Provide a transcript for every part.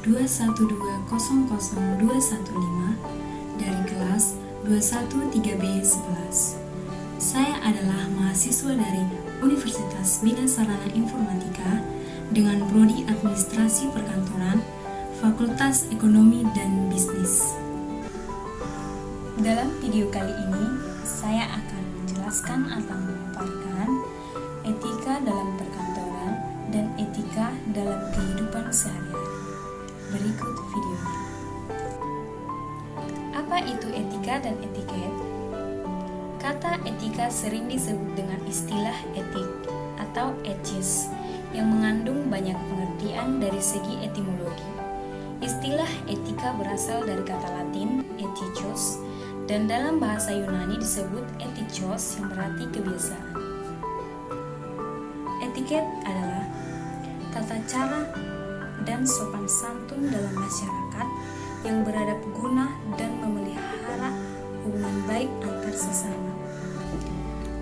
21200215 dari kelas 213B11. Saya adalah mahasiswa dari Universitas Bina Sarana Informatika dengan prodi Administrasi Perkantoran, Fakultas Ekonomi dan Bisnis. Dalam video kali ini, saya akan menjelaskan atau memaparkan etika dalam perkantoran dan etika dalam kehidupan sehari-hari. Berikut videonya. Apa itu etika dan etiket? Kata etika sering disebut dengan istilah etik atau etis yang mengandung banyak pengertian dari segi etimologi. Istilah etika berasal dari kata Latin ethikos dan dalam bahasa Yunani disebut ethikos yang berarti kebiasaan. Etiket adalah tata cara dan sopan santun dalam masyarakat yang beradab guna dan memelihara hubungan baik antar sesama.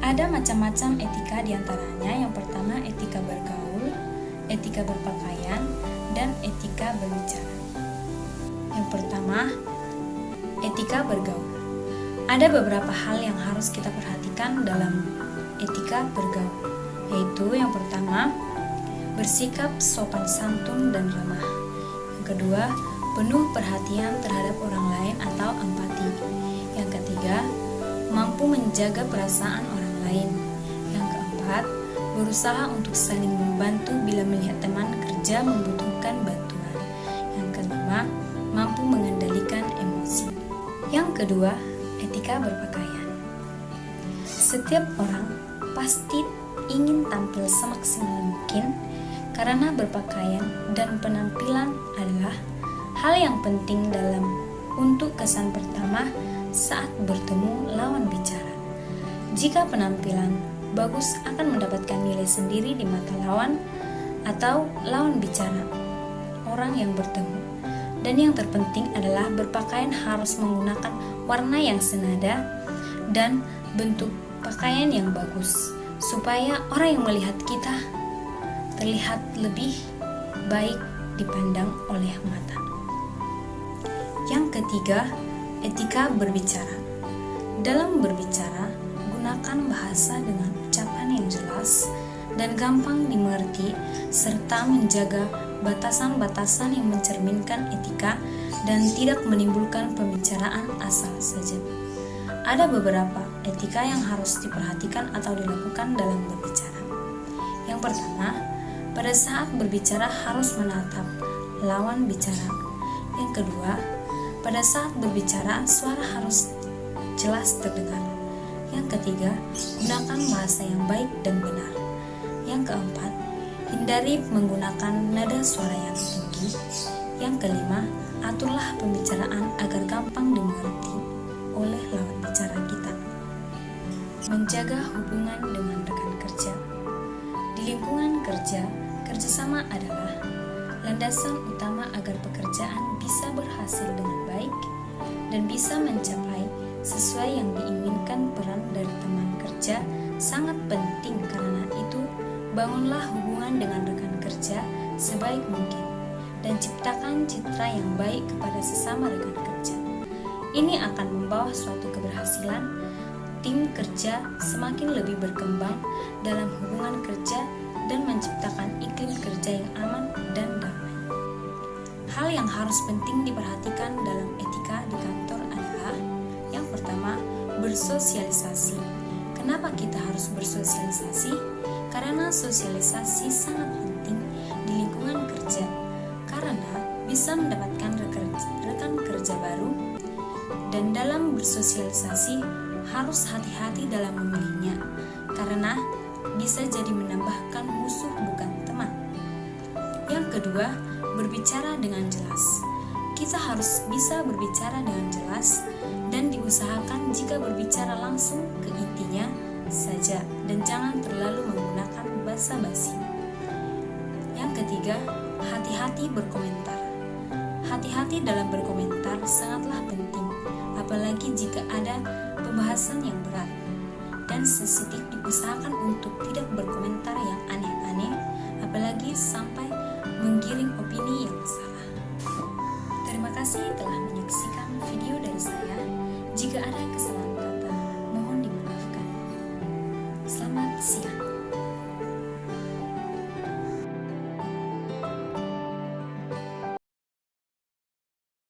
Ada macam-macam etika diantaranya. Yang pertama etika bergaul, etika berpakaian, dan etika berbicara. Yang pertama, etika bergaul. Ada beberapa hal yang harus kita perhatikan dalam etika bergaul, yaitu yang pertama, bersikap sopan santun dan ramah. Yang kedua, penuh perhatian terhadap orang lain atau empati. Yang ketiga, mampu menjaga perasaan orang lain. Yang keempat, berusaha untuk saling membantu bila melihat teman kerja membutuhkan bantuan. Yang kelima, mampu mengendalikan emosi. Yang kedua, etika berpakaian. Setiap orang pasti ingin tampil semaksimal mungkin karena berpakaian dan penampilan adalah hal yang penting dalam untuk kesan pertama saat bertemu lawan bicara. Jika penampilan bagus akan mendapatkan nilai sendiri di mata lawan atau lawan bicara orang yang bertemu. Dan yang terpenting adalah berpakaian harus menggunakan warna yang senada dan bentuk pakaian yang bagus supaya orang yang melihat kita terlihat lebih baik dipandang oleh mata. Yang ketiga, etika berbicara. Dalam berbicara, gunakan bahasa dengan ucapan yang jelas dan gampang dimengerti serta menjaga batasan-batasan yang mencerminkan etika dan tidak menimbulkan pembicaraan asal saja. Ada beberapa etika yang harus diperhatikan atau dilakukan dalam berbicara. Yang pertama, pada saat berbicara harus menatap lawan bicara. Yang kedua, pada saat berbicara suara harus jelas terdengar. Yang ketiga, gunakan bahasa yang baik dan benar. Yang keempat, hindari menggunakan nada suara yang tinggi. Yang kelima, aturlah pembicaraan agar gampang dimengerti oleh lawan bicara kita. Menjaga hubungan dengan rekan kerja. Di lingkungan kerja, kerjasama adalah landasan utama agar pekerjaan bisa berhasil dengan baik dan bisa mencapai sesuai yang diinginkan. Peran dari teman kerja sangat penting, karena itu bangunlah hubungan dengan rekan kerja sebaik mungkin dan ciptakan citra yang baik kepada sesama rekan kerja. Ini akan membawa suatu keberhasilan tim kerja semakin lebih berkembang dalam hubungan kerja dan menciptakan iklim kerja yang aman dan damai. Hal yang harus penting diperhatikan dalam etika di kantor adalah yang pertama, bersosialisasi. Kenapa kita harus bersosialisasi? Karena sosialisasi sangat penting di lingkungan kerja, karena bisa mendapatkan rekan kerja baru, dan dalam bersosialisasi harus hati-hati dalam memilihnya, karena bisa jadi menambahkan musuh bukan teman. Yang kedua, berbicara dengan jelas. Kita harus bisa berbicara dengan jelas dan diusahakan jika berbicara langsung ke intinya saja dan jangan terlalu menggunakan basa-basi. Yang ketiga, hati-hati berkomentar. Hati-hati dalam berkomentar sangatlah penting, apalagi jika ada pembahasan yang berat, dan sensitif. Diusahakan untuk tidak berkomentar yang aneh-aneh, apalagi sampai menggiring opini yang salah. kasih telah menyaksikan video dari saya. Jika ada kesalahan